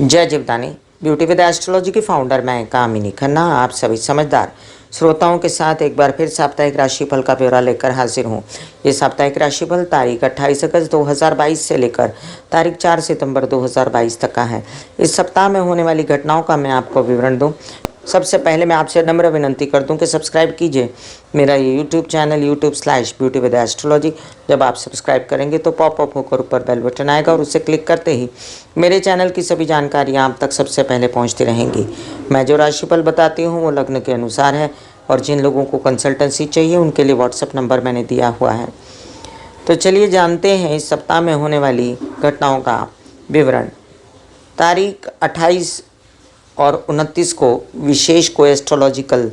जय Jivdani. Beauty with astrology की founder मैं कामिनी खन्ना आप सभी समझदार श्रोताओं के साथ एक बार फिर साप्ताहिक राशिफल का ब्यौरा लेकर हाजिर हूँ। ये साप्ताहिक राशिफल तारीख 28 अगस्त 2022 से लेकर तारीख 4 सितंबर 2022 तक का है। इस सप्ताह में होने वाली घटनाओं का मैं आपको विवरण दूँ। सबसे पहले मैं आपसे नम्र विनंती कर दूं कि सब्सक्राइब कीजिए मेरा ये यूट्यूब चैनल YouTube/ब्यूटी विद एस्ट्रोलॉजी। जब आप सब्सक्राइब करेंगे तो पॉपअप होकर ऊपर बेल बटन आएगा और उसे क्लिक करते ही मेरे चैनल की सभी जानकारियां आप तक सबसे पहले पहुंचती रहेंगी। मैं जो राशिफल बताती हूँ वो लग्न के अनुसार है और जिन लोगों को कंसल्टेंसी चाहिए उनके लिए व्हाट्सएप नंबर मैंने दिया हुआ है। तो चलिए जानते हैं इस सप्ताह में होने वाली घटनाओं का विवरण। तारीख 28 और 29 को विशेष कोई एस्ट्रोलॉजिकल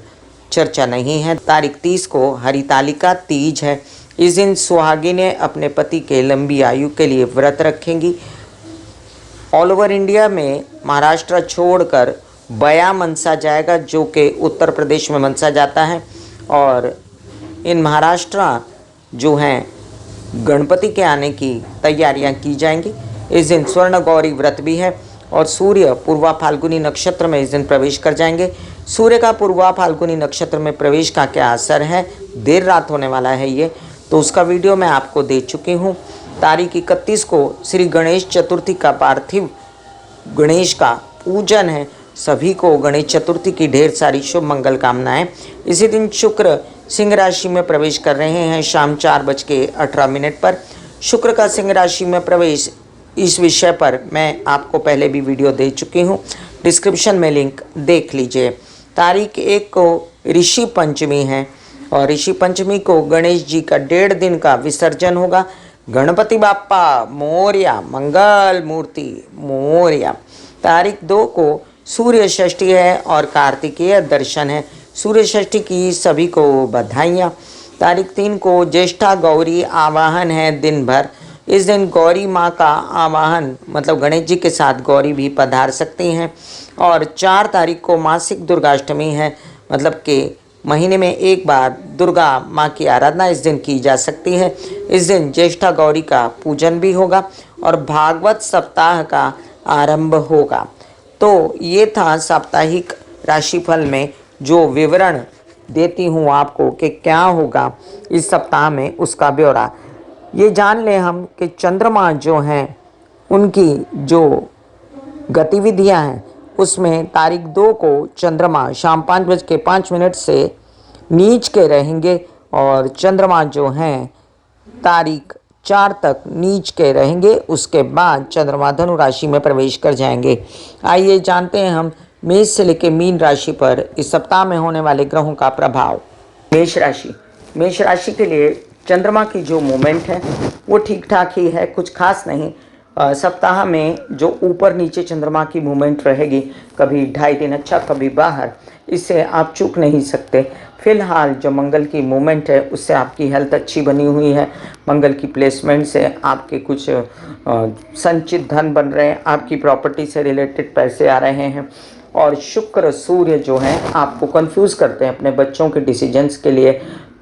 चर्चा नहीं है। तारीख 30 को हरितालिका तीज है। इस दिन सुहागिनें अपने पति के लंबी आयु के लिए व्रत रखेंगी। ऑल ओवर इंडिया में महाराष्ट्र छोड़कर बया मनसा जाएगा, जो कि उत्तर प्रदेश में मनसा जाता है, और इन महाराष्ट्र जो हैं गणपति के आने की तैयारियां की जाएंगी। इस दिन स्वर्ण गौरी व्रत भी है और सूर्य पूर्वा फाल्गुनी नक्षत्र में इस दिन प्रवेश कर जाएंगे। सूर्य का पूर्वा फाल्गुनी नक्षत्र में प्रवेश का क्या असर है, देर रात होने वाला है ये, तो उसका वीडियो मैं आपको दे चुकी हूँ। तारीख 31 को श्री गणेश चतुर्थी का पार्थिव गणेश का पूजन है। सभी को गणेश चतुर्थी की ढेर सारी शुभ मंगल कामनाएं। इसी दिन शुक्र सिंह राशि में प्रवेश कर रहे हैं शाम 4:18 पर। शुक्र का सिंह राशि में प्रवेश, इस विषय पर मैं आपको पहले भी वीडियो दे चुकी हूँ, डिस्क्रिप्शन में लिंक देख लीजिए। तारीख 1 को ऋषि पंचमी है और ऋषि पंचमी को गणेश जी का 1.5 दिन का विसर्जन होगा। गणपति बाप्पा मोरया, मंगल मूर्ति मोरया। तारीख 2 को सूर्य षष्ठी है और कार्तिकेय दर्शन है। सूर्य षष्ठी की सभी को बधाइयाँ। तारीख 3 को ज्येष्ठा गौरी आवाहन है दिन भर। इस दिन गौरी माँ का आवाहन मतलब गणेश जी के साथ गौरी भी पधार सकती हैं। और 4 तारीख को मासिक दुर्गाष्टमी है, मतलब कि महीने में एक बार दुर्गा माँ की आराधना इस दिन की जा सकती है। इस दिन ज्येष्ठा गौरी का पूजन भी होगा और भागवत सप्ताह का आरंभ होगा। तो ये था साप्ताहिक राशिफल में जो विवरण देती हूँ आपको कि क्या होगा इस सप्ताह में, उसका ब्यौरा। ये जान लें हम कि चंद्रमा जो हैं उनकी जो गतिविधियां हैं उसमें तारीख 2 को चंद्रमा शाम 5:05 से नीच के रहेंगे और चंद्रमा जो हैं तारीख 4 तक नीच के रहेंगे। उसके बाद चंद्रमा धनु राशि में प्रवेश कर जाएंगे। आइए जानते हैं हम मेष से लेकर मीन राशि पर इस सप्ताह में होने वाले ग्रहों का प्रभाव। मेष राशि के लिए चंद्रमा की जो मूवमेंट है वो ठीक ठाक ही है, कुछ खास नहीं। सप्ताह में जो ऊपर नीचे चंद्रमा की मूवमेंट रहेगी, कभी 2.5 दिन अच्छा कभी बाहर, इससे आप चूक नहीं सकते। फिलहाल जो मंगल की मूवमेंट है उससे आपकी हेल्थ अच्छी बनी हुई है। मंगल की प्लेसमेंट से आपके कुछ संचित धन बन रहे हैं, आपकी प्रॉपर्टी से रिलेटेड पैसे आ रहे हैं। और शुक्र सूर्य जो हैं आपको कंफ्यूज करते हैं अपने बच्चों के डिसीजंस के लिए,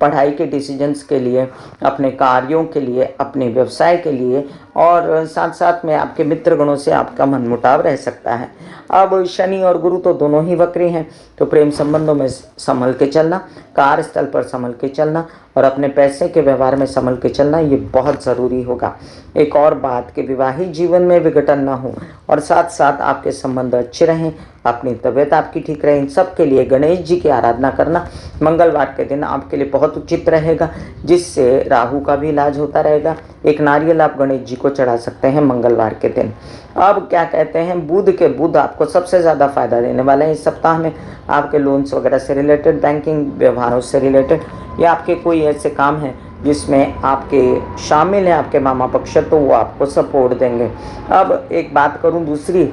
पढ़ाई के डिसीजंस के लिए, अपने कार्यों के लिए, अपने व्यवसाय के लिए, और साथ साथ में आपके मित्रगणों से आपका मनमुटाव रह सकता है। अब शनि और गुरु तो दोनों ही वक्री हैं, तो प्रेम संबंधों में संभल के चलना, कार्यस्थल पर संभल के चलना और अपने पैसे के व्यवहार में संभल के चलना, ये बहुत ज़रूरी होगा। एक और बात कि विवाहित जीवन में विघटन ना हो और साथ साथ आपके संबंध अच्छे रहें, अपनी तबीयत आपकी ठीक रहे। इन सब के लिए गणेश जी की आराधना करना मंगलवार के दिन आपके लिए बहुत उचित रहेगा, जिससे राहु का भी इलाज होता रहेगा। एक नारियल आप गणेश जी को चढ़ा सकते हैं मंगलवार के दिन। अब क्या कहते हैं, बुध आपको सबसे ज़्यादा फायदा देने वाले हैं इस सप्ताह में। आपके लोन्स वगैरह से रिलेटेड, बैंकिंग व्यवहारों से रिलेटेड, या आपके कोई ऐसे काम हैं जिसमें आपके शामिल हैं आपके मामा पक्ष, तो वो आपको सपोर्ट देंगे। अब एक बात करूं दूसरी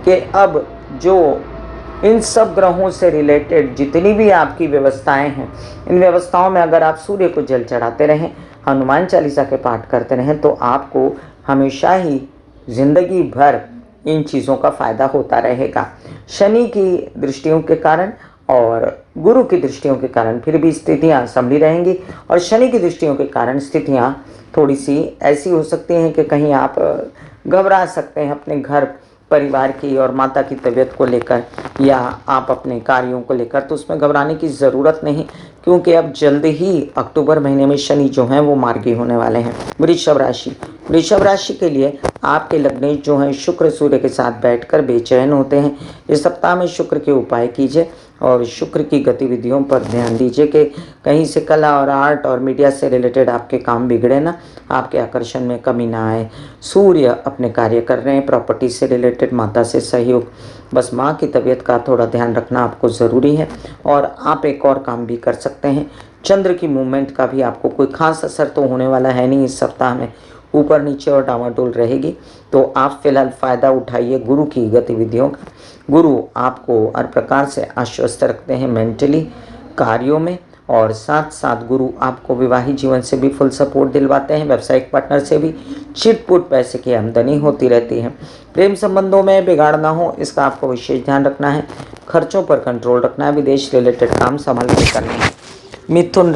कि अब जो इन सब ग्रहों से रिलेटेड जितनी भी आपकी व्यवस्थाएं हैं, इन व्यवस्थाओं में अगर आप सूर्य को जल चढ़ाते रहें, हनुमान चालीसा के पाठ करते रहें, तो आपको हमेशा ही जिंदगी भर इन चीज़ों का फ़ायदा होता रहेगा। शनि की दृष्टियों के कारण और गुरु की दृष्टियों के कारण फिर भी स्थितियाँ संभली रहेंगी, और शनि की दृष्टियों के कारण स्थितियाँ थोड़ी सी ऐसी हो सकती हैं कि कहीं आप घबरा सकते हैं अपने घर परिवार की और माता की तबीयत को लेकर या आप अपने कार्यों को लेकर, तो उसमें घबराने की ज़रूरत नहीं, क्योंकि अब जल्द ही अक्टूबर महीने में शनि जो हैं वो मार्गी होने वाले हैं। वृषभ राशि के लिए आपके लग्नेश जो हैं शुक्र सूर्य के साथ बैठकर बेचैन होते हैं। इस सप्ताह में शुक्र के उपाय कीजिए और शुक्र की गतिविधियों पर ध्यान दीजिए कि कहीं से कला और आर्ट और मीडिया से रिलेटेड आपके काम बिगड़े ना, आपके आकर्षण में कमी ना आए। सूर्य अपने कार्य कर रहे हैं, प्रॉपर्टी से रिलेटेड, माता से सहयोग, बस माँ की तबीयत का थोड़ा ध्यान रखना आपको ज़रूरी है। और आप एक और काम भी कर सकते हैं, चंद्र की मूवमेंट का भी आपको कोई खास असर तो होने वाला है नहीं इस सप्ताह में, ऊपर नीचे और डामाडोल रहेगी, तो आप फिलहाल फ़ायदा उठाइए गुरु की गतिविधियों का। गुरु आपको हर प्रकार से आश्वस्त रखते हैं मेंटली, कार्यों में, और साथ साथ गुरु आपको विवाहित जीवन से भी फुल सपोर्ट दिलवाते हैं। व्यावसायिक पार्टनर से भी चिटपुट पैसे की आमदनी होती रहती है। प्रेम संबंधों में बिगाड़ ना हो, इसका आपको विशेष ध्यान रखना है। खर्चों पर कंट्रोल रखना है, विदेश रिलेटेड काम संभाल कर करने हैं। मिथुन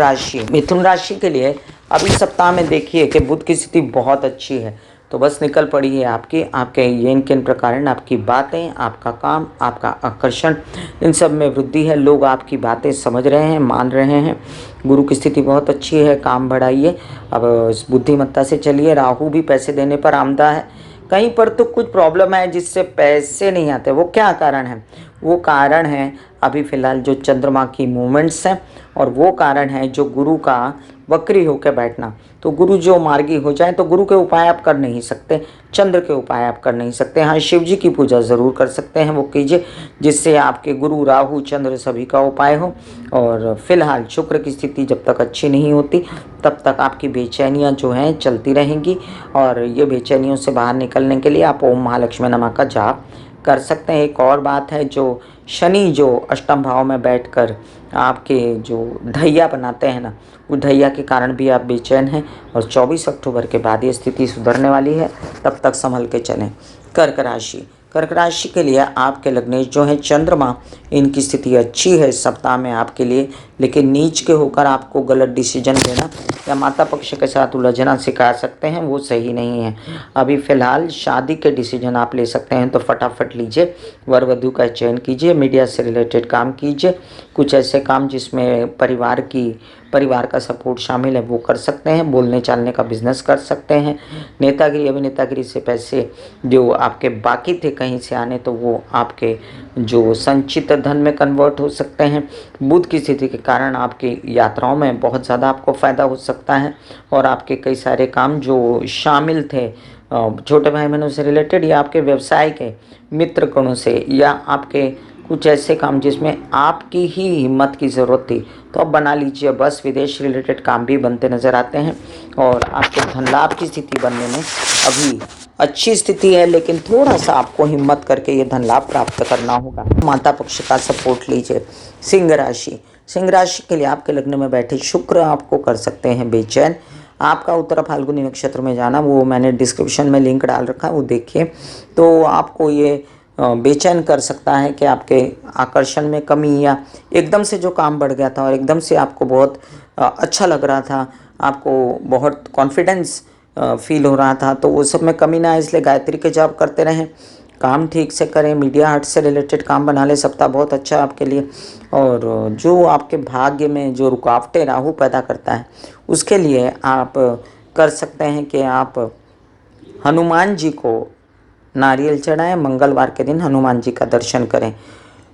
राशि के लिए अब इस सप्ताह में देखिए कि बुध की स्थिति बहुत अच्छी है, तो बस निकल पड़ी है आपके ये किन प्रकार आपकी बातें, आपका काम, आपका आकर्षण, इन सब में वृद्धि है। लोग आपकी बातें समझ रहे हैं, मान रहे हैं। गुरु की स्थिति बहुत अच्छी है, काम बढ़ाइए, अब इस बुद्धिमत्ता से चलिए। राहु भी पैसे देने पर आमदा है, कहीं पर तो कुछ प्रॉब्लम है जिससे पैसे नहीं आते। वो क्या कारण है? वो कारण है अभी फ़िलहाल जो चंद्रमा की मूवमेंट्स हैं, और वो कारण है जो गुरु का वक्री होकर बैठना। तो गुरु जो मार्गी हो जाए तो गुरु के उपाय आप कर नहीं सकते, चंद्र के उपाय आप कर नहीं सकते। हाँ, शिव जी की पूजा ज़रूर कर सकते हैं, वो कीजिए जिससे आपके गुरु राहु चंद्र सभी का उपाय हो। और फिलहाल शुक्र की स्थिति जब तक अच्छी नहीं होती तब तक आपकी बेचैनियाँ जो हैं चलती रहेंगी, और ये बेचैनियों से बाहर निकलने के लिए आप ओम महालक्ष्मी नमः का जाप कर सकते हैं। एक और बात है, जो शनि जो अष्टम भाव में बैठकर आपके जो ढैया बनाते हैं ना, वो ढैया के कारण भी आप बेचैन हैं, और 24 अक्टूबर के बाद ये स्थिति सुधरने वाली है, तब तक संभल के चलें। कर्क राशि के लिए आपके लग्नेश जो है चंद्रमा, इनकी स्थिति अच्छी है इस सप्ताह में आपके लिए, लेकिन नीच के होकर आपको गलत डिसीजन लेना या माता पक्ष के साथ उलझना सिखा सकते हैं, वो सही नहीं है। अभी फ़िलहाल शादी के डिसीजन आप ले सकते हैं तो फटाफट लीजिए, वर वधू का चयन कीजिए, मीडिया से रिलेटेड काम कीजिए, कुछ ऐसे काम जिसमें परिवार का सपोर्ट शामिल है वो कर सकते हैं। बोलने चालने का बिजनेस कर सकते हैं। नेतागिरी अभिनेतागिरी से पैसे जो आपके बाकी थे कहीं से आने, तो वो आपके जो संचित धन में कन्वर्ट हो सकते हैं। बुध की स्थिति के कारण आपकी यात्राओं में बहुत ज़्यादा आपको फ़ायदा हो सकता है, और आपके कई सारे काम जो शामिल थे छोटे भाई बहनों से रिलेटेड, या आपके व्यवसाय के मित्र गणों से, या आपके कुछ ऐसे काम जिसमें आपकी ही हिम्मत की ज़रूरत थी, तो अब बना लीजिए। बस विदेश रिलेटेड काम भी बनते नज़र आते हैं, और आपके धन लाभ की स्थिति बनने में अभी अच्छी स्थिति है, लेकिन थोड़ा सा आपको हिम्मत करके ये धन लाभ प्राप्त करना होगा। माता पक्ष का सपोर्ट लीजिए। सिंह राशि के लिए आपके लग्न में बैठे शुक्र आपको कर सकते हैं बेचैन। आपका उत्तरा फाल्गुनी नक्षत्र में जाना, वो मैंने डिस्क्रिप्शन में लिंक डाल रखा है, वो देखिए। तो आपको ये बेचैन कर सकता है कि आपके आकर्षण में कमी, या एकदम से जो काम बढ़ गया था और एकदम से आपको बहुत अच्छा लग रहा था, आपको बहुत कॉन्फिडेंस फील हो रहा था, तो वो सब में कमी ना आए, इसलिए गायत्री के जाप करते रहें, काम ठीक से करें, मीडिया आर्ट से रिलेटेड काम बना लें। सप्ताह बहुत अच्छा है आपके लिए। और जो आपके भाग्य में जो रुकावटें राहु पैदा करता है, उसके लिए आप कर सकते हैं कि आप हनुमान जी को नारियल चढ़ाएं, मंगलवार के दिन हनुमान जी का दर्शन करें।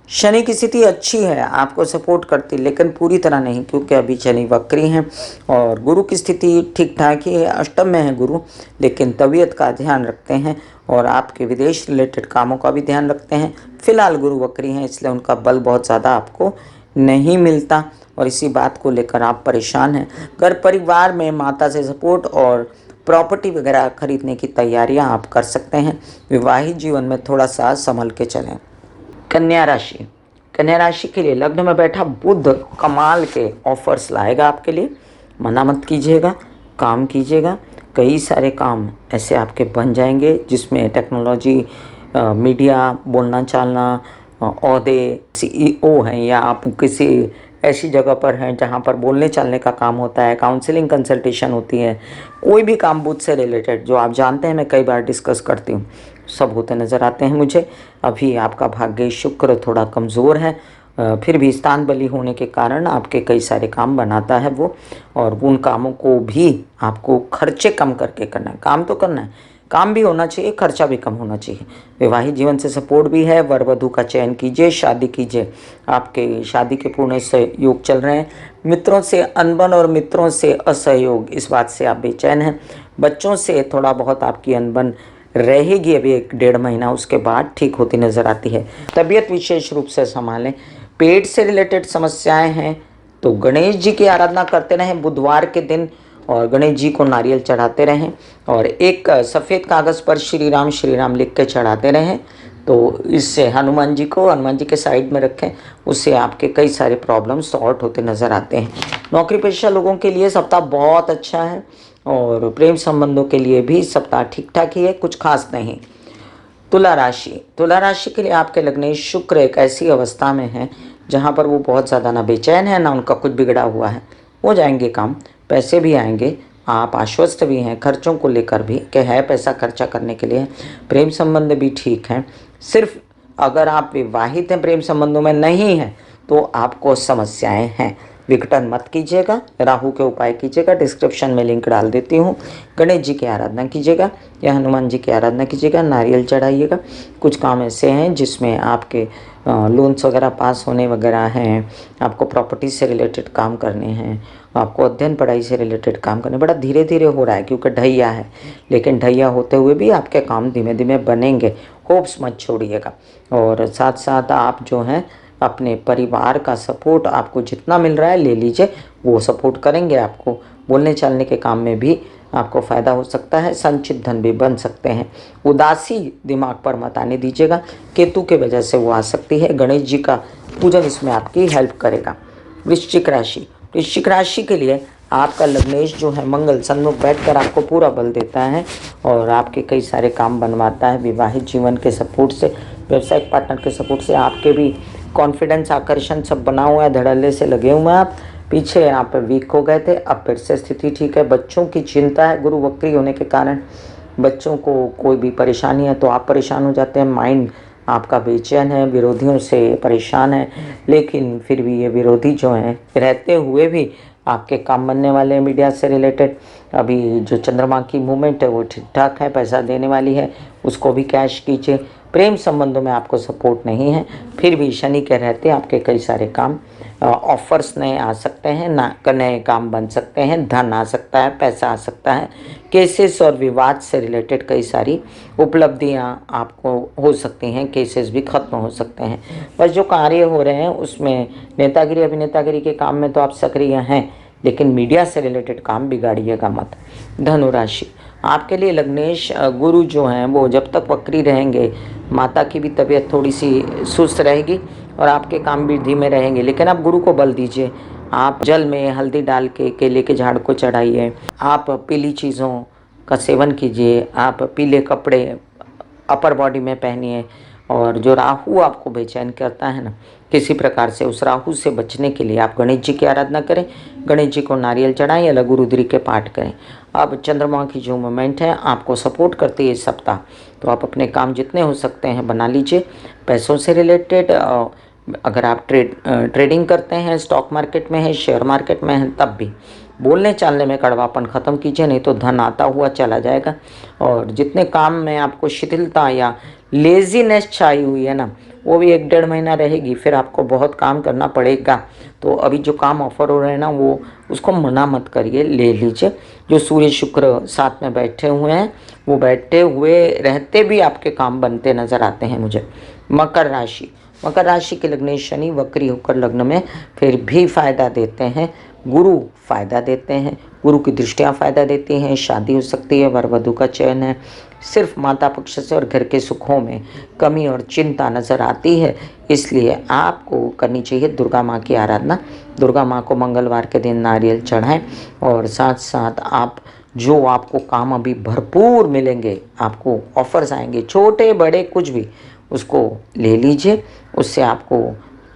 शनि की स्थिति अच्छी है, आपको सपोर्ट करती, लेकिन पूरी तरह नहीं, क्योंकि अभी शनि वक्री हैं। और गुरु की स्थिति ठीक ठाक ही है, अष्टम में है गुरु, लेकिन तबीयत का ध्यान रखते हैं, और आपके विदेश रिलेटेड कामों का भी ध्यान रखते हैं। फिलहाल गुरु वक्री हैं, इसलिए उनका बल बहुत ज़्यादा आपको नहीं मिलता, और इसी बात को लेकर आप परेशान हैं। घर परिवार में माता से सपोर्ट और प्रॉपर्टी वगैरह खरीदने की तैयारियां आप कर सकते हैं। विवाहित जीवन में थोड़ा सा संभल के चलें। कन्या राशि के लिए लग्न में बैठा बुध कमाल के ऑफर्स लाएगा आपके लिए, मना मत कीजिएगा, काम कीजिएगा। कई सारे काम ऐसे आपके बन जाएंगे जिसमें टेक्नोलॉजी, मीडिया, बोलना चालना, ओहदे, CEO हैं, या आप किसी ऐसी जगह पर हैं जहाँ पर बोलने चालने का काम होता है, काउंसलिंग कंसल्टेशन होती है, कोई भी काम बुध से रिलेटेड जो आप जानते हैं, मैं कई बार डिस्कस करती हूँ, सब होते नज़र आते हैं मुझे। अभी आपका भाग्य शुक्र थोड़ा कमज़ोर है, फिर भी स्थान बली होने के कारण आपके कई सारे काम बनाता है वो, और उन कामों को भी आपको खर्चे कम करके करना है। काम तो करना है, काम भी होना चाहिए, खर्चा भी कम होना चाहिए। वैवाहिक जीवन से सपोर्ट भी है, वर वधू का चयन कीजिए, शादी कीजिए। आपके शादी के पूर्ण सहयोग चल रहे हैं। मित्रों से अनबन और मित्रों से असहयोग, इस बात से आप बेचैन हैं। बच्चों से थोड़ा बहुत आपकी अनबन रहेगी अभी 1-1.5 महीना, उसके बाद ठीक होती नज़र आती है। तबीयत विशेष रूप से संभालें। पेट से रिलेटेड समस्याएं हैं तो गणेश जी की आराधना करते रहें बुधवार के दिन, और गणेश जी को नारियल चढ़ाते रहें, और एक सफ़ेद कागज़ पर श्री राम लिख के चढ़ाते रहें। तो इससे हनुमान जी के साइड में रखें, उससे आपके कई सारे प्रॉब्लम सॉर्ट होते नज़र आते हैं। नौकरी पेशा लोगों के लिए सप्ताह बहुत अच्छा है, और प्रेम संबंधों के लिए भी सप्ताह ठीक ठाक ही है, कुछ खास नहीं। तुला राशि के लिए आपके लग्नेश शुक्र एक ऐसी अवस्था में है जहाँ पर वो बहुत ज़्यादा ना बेचैन है ना उनका कुछ बिगड़ा हुआ है। हो जाएंगे काम, पैसे भी आएंगे, आप आश्वस्त भी हैं खर्चों को लेकर भी कि है पैसा खर्चा करने के लिए। प्रेम संबंध भी ठीक हैं। सिर्फ अगर आप विवाहित हैं, प्रेम संबंधों में नहीं हैं, तो आपको समस्याएं हैं। विघटन मत कीजिएगा, राहु के उपाय कीजिएगा, डिस्क्रिप्शन में लिंक डाल देती हूँ। गणेश जी की आराधना कीजिएगा या हनुमान जी की आराधना कीजिएगा, नारियल चढ़ाइएगा। कुछ काम ऐसे हैं जिसमें आपके लोन्स वगैरह पास होने वगैरह हैं, आपको प्रॉपर्टी से रिलेटेड काम करने हैं, आपको अध्ययन पढ़ाई से रिलेटेड काम करने, बड़ा धीरे धीरे हो रहा है क्योंकि ढैया है, लेकिन ढैया होते हुए भी आपके काम धीमे धीमे बनेंगे। होप्स मत छोड़िएगा। और साथ साथ आप जो हैं अपने परिवार का सपोर्ट आपको जितना मिल रहा है ले लीजिए, वो सपोर्ट करेंगे आपको। बोलने चालने के काम में भी आपको फ़ायदा हो सकता है, संचित धन भी बन सकते हैं। उदासी दिमाग पर मत आने दीजिएगा, केतु के वजह से वो आ सकती है। गणेश जी का पूजन इसमें आपकी हेल्प करेगा। वृश्चिक राशि के लिए आपका लग्नेश जो है मंगल सन्मुख बैठकर आपको पूरा बल देता है और आपके कई सारे काम बनवाता है। विवाहित जीवन के सपोर्ट से, व्यवसायिक पार्टनर के सपोर्ट से आपके भी कॉन्फिडेंस, आकर्षण सब बना हुआ है, धड़ल्ले से लगे हुए हैं आप। पीछे आप वीक हो गए थे, अब फिर से स्थिति ठीक है। बच्चों की चिंता है, गुरु वक्री होने के कारण बच्चों को कोई भी परेशानी है तो आप परेशान हो जाते हैं। माइंड आपका बेचैन है, विरोधियों से परेशान है, लेकिन फिर भी ये विरोधी जो हैं रहते हुए भी आपके काम बनने वाले हैं। मीडिया से रिलेटेड अभी जो चंद्रमा की मूवमेंट है वो ठीक ठाक है, पैसा देने वाली है, उसको भी कैश कीजिए। प्रेम संबंधों में आपको सपोर्ट नहीं है, फिर भी शनि के रहते आपके कई सारे काम ऑफर्स नए आ सकते हैं, नए काम बन सकते हैं, धन आ सकता है, पैसा आ सकता है। केसेस और विवाद से रिलेटेड कई सारी उपलब्धियां आपको हो सकती हैं, केसेस भी खत्म हो सकते हैं। बस जो कार्य हो रहे हैं उसमें नेतागिरी अभिनेतागिरी के काम में तो आप सक्रिय हैं, लेकिन मीडिया से रिलेटेड काम बिगाड़िएगा मत। धनुराशि आपके लिए लग्नेश गुरु जो हैं वो जब तक वक्री रहेंगे, माता की भी तबीयत थोड़ी सी सुस्त रहेगी और आपके काम भी धीमे रहेंगे, लेकिन आप गुरु को बल दीजिए। आप जल में हल्दी डाल के केले के झाड़ को चढ़ाइए, आप पीली चीज़ों का सेवन कीजिए, आप पीले कपड़े अपर बॉडी में पहनिए। और जो राहु आपको बेचैन करता है ना किसी प्रकार से, उस राहु से बचने के लिए आप गणेश जी की आराधना करें, गणेश जी को नारियल चढ़ाएं या लघु रुद्री के पाठ करें। अब चंद्रमा की जो मोमेंट है आपको सपोर्ट करती है इस सप्ताह, तो आप अपने काम जितने हो सकते हैं बना लीजिए। पैसों से रिलेटेड अगर आप ट्रेडिंग करते हैं, स्टॉक मार्केट में है, शेयर मार्केट में है, तब भी बोलने चालने में कड़वापन ख़त्म कीजिए, नहीं तो धन आता हुआ चला जाएगा। और जितने काम में आपको शिथिलता या लेजीनेस छाई हुई है ना, वो भी 1-1.5 महीना रहेगी, फिर आपको बहुत काम करना पड़ेगा। तो अभी जो काम ऑफर हो रहे हैं ना, वो उसको मना मत करिए, ले लीजिए। जो सूर्य शुक्र साथ में बैठे हुए हैं, वो बैठे हुए रहते भी आपके काम बनते नज़र आते हैं मुझे। मकर राशि के लग्नेश शनि वक्री होकर लग्न में फिर भी फ़ायदा देते हैं, गुरु फ़ायदा देते हैं, गुरु की दृष्टियाँ फ़ायदा देती हैं, शादी हो सकती है, वर वधू का चयन है। सिर्फ माता पक्ष से और घर के सुखों में कमी और चिंता नज़र आती है, इसलिए आपको करनी चाहिए दुर्गा माँ की आराधना। दुर्गा माँ को मंगलवार के दिन नारियल चढ़ाएं, और साथ साथ आप जो आपको काम अभी भरपूर मिलेंगे, आपको ऑफर्स आएंगे छोटे बड़े कुछ भी, उसको ले लीजिए। उससे आपको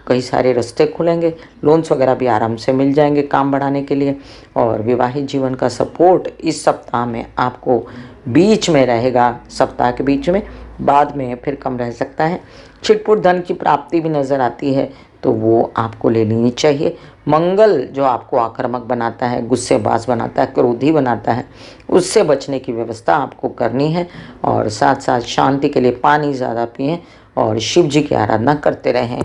कई सारे रास्ते खुलेंगे, लोन्स वगैरह भी आराम से मिल जाएंगे काम बढ़ाने के लिए। और विवाहित जीवन का सपोर्ट इस सप्ताह में आपको बीच में रहेगा, सप्ताह के बीच में बाद में फिर कम रह सकता है। छिटपुट धन की प्राप्ति भी नज़र आती है, तो वो आपको ले लेनी चाहिए। मंगल जो आपको आक्रामक बनाता है, गुस्सेबाज बनाता है, क्रोधी बनाता है, उससे बचने की व्यवस्था आपको करनी है। और साथ साथ शांति के लिए पानी ज़्यादा पिएं और शिव जी की आराधना करते रहें।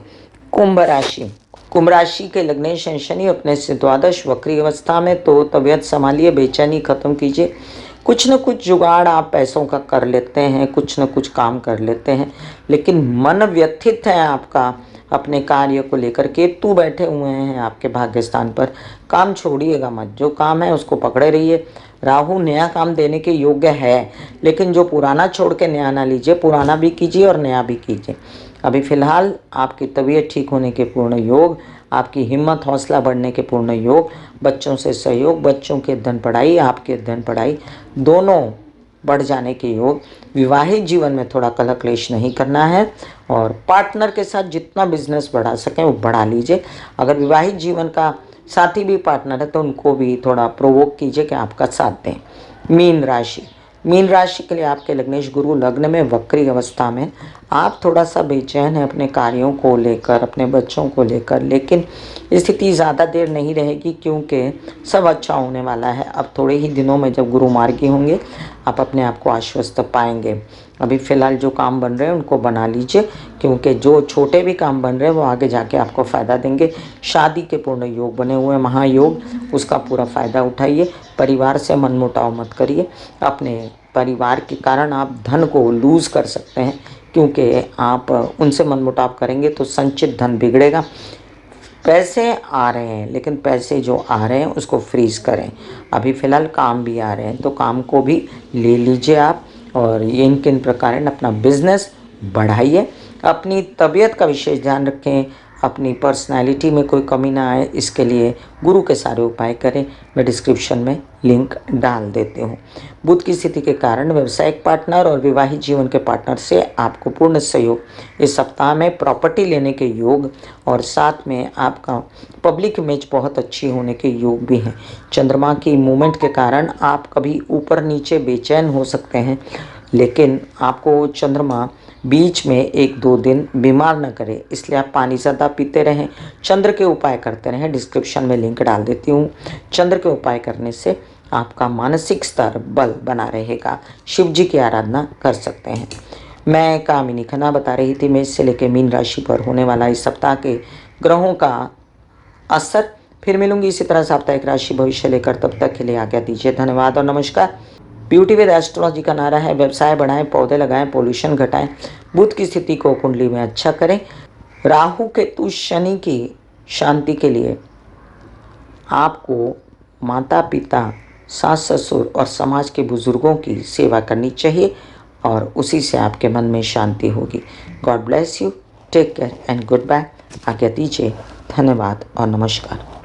कुंभ राशि के लग्नेश शनि अपने से द्वादश वक्री अवस्था में, तो तबीयत संभालिए, बेचैनी खत्म कीजिए। कुछ न कुछ जुगाड़ आप पैसों का कर लेते हैं, कुछ न कुछ काम कर लेते हैं, लेकिन मन व्यथित है आपका अपने कार्य को लेकर। केतु बैठे हुए हैं आपके भाग्य स्थान पर, काम छोड़िएगा मत, जो काम है उसको पकड़े रहिए। राहु नया काम देने के योग्य है, लेकिन जो पुराना छोड़ के नया ना लीजिए, पुराना भी कीजिए और नया भी कीजिए। अभी फ़िलहाल आपकी तबीयत ठीक होने के पूर्ण योग, आपकी हिम्मत हौसला बढ़ने के पूर्ण योग, बच्चों से सहयोग, बच्चों के अध्ययन पढ़ाई, आपके अध्ययन पढ़ाई दोनों बढ़ जाने के योग। विवाहित जीवन में थोड़ा कलह क्लेश नहीं करना है, और पार्टनर के साथ जितना बिजनेस बढ़ा सकें वो बढ़ा लीजिए। अगर विवाहित जीवन का साथी भी पार्टनर है तो उनको भी थोड़ा प्रोवोक कीजिए कि आपका साथ दें। मीन राशि के लिए आपके लग्नेश गुरु लग्न में वक्री अवस्था में, आप थोड़ा सा बेचैन हैं अपने कार्यों को लेकर, अपने बच्चों को लेकर, लेकिन स्थिति ज़्यादा देर नहीं रहेगी क्योंकि सब अच्छा होने वाला है। अब थोड़े ही दिनों में जब गुरु मार्गी होंगे, आप अपने आप को आश्वस्त पाएंगे। अभी फ़िलहाल जो काम बन रहे हैं उनको बना लीजिए, क्योंकि जो छोटे भी काम बन रहे हैं वो आगे जाके आपको फ़ायदा देंगे। शादी के पूर्ण योग बने हुए हैं, महायोग, उसका पूरा फ़ायदा उठाइए। परिवार से मनमुटाव मत करिए, अपने परिवार के कारण आप धन को लूज़ कर सकते हैं, क्योंकि आप उनसे मनमुटाव करेंगे तो संचित धन बिगड़ेगा। पैसे आ रहे हैं, लेकिन पैसे जो आ रहे हैं उसको फ्रीज़ करें। अभी फ़िलहाल काम भी आ रहे हैं, तो काम को भी ले लीजिए आप, और इन किन प्रकार अपना बिजनेस बढ़ाइए। अपनी तबीयत का विशेष ध्यान रखें, अपनी पर्सनालिटी में कोई कमी ना आए, इसके लिए गुरु के सारे उपाय करें। मैं डिस्क्रिप्शन में लिंक डाल देती हूँ। बुध की स्थिति के कारण व्यावसायिक पार्टनर और विवाहित जीवन के पार्टनर से आपको पूर्ण सहयोग। इस सप्ताह में प्रॉपर्टी लेने के योग, और साथ में आपका पब्लिक इमेज बहुत अच्छी होने के योग भी हैं। चंद्रमा की मूवमेंट के कारण आप कभी ऊपर नीचे बेचैन हो सकते हैं, लेकिन आपको चंद्रमा बीच में 1-2 दिन बीमार न करे, इसलिए आप पानी ज़्यादा पीते रहें, चंद्र के उपाय करते रहें। डिस्क्रिप्शन में लिंक डाल देती हूँ। चंद्र के उपाय करने से आपका मानसिक स्तर बल बना रहेगा। शिव जी की आराधना कर सकते हैं। मैं कामिनी खन्ना बता रही थी मेष से लेकर मीन राशि पर होने वाला इस सप्ताह के ग्रहों का असर। फिर मिलूंगी इसी तरह साप्ताहिक राशि भविष्य लेकर, तब तक के लिए आज्ञा दीजिए। धन्यवाद और नमस्कार। ब्यूटी विद एस्ट्रोलॉजी का नारा है, व्यवसाय बढ़ाएं, पौधे लगाएं, पोल्यूशन घटाएं, बुध की स्थिति को कुंडली में अच्छा करें। राहु केतु शनि की शांति के लिए आपको माता पिता, सास ससुर और समाज के बुजुर्गों की सेवा करनी चाहिए, और उसी से आपके मन में शांति होगी। God bless you, take care and good bye. आज्ञा दीजिए। धन्यवाद और नमस्कार।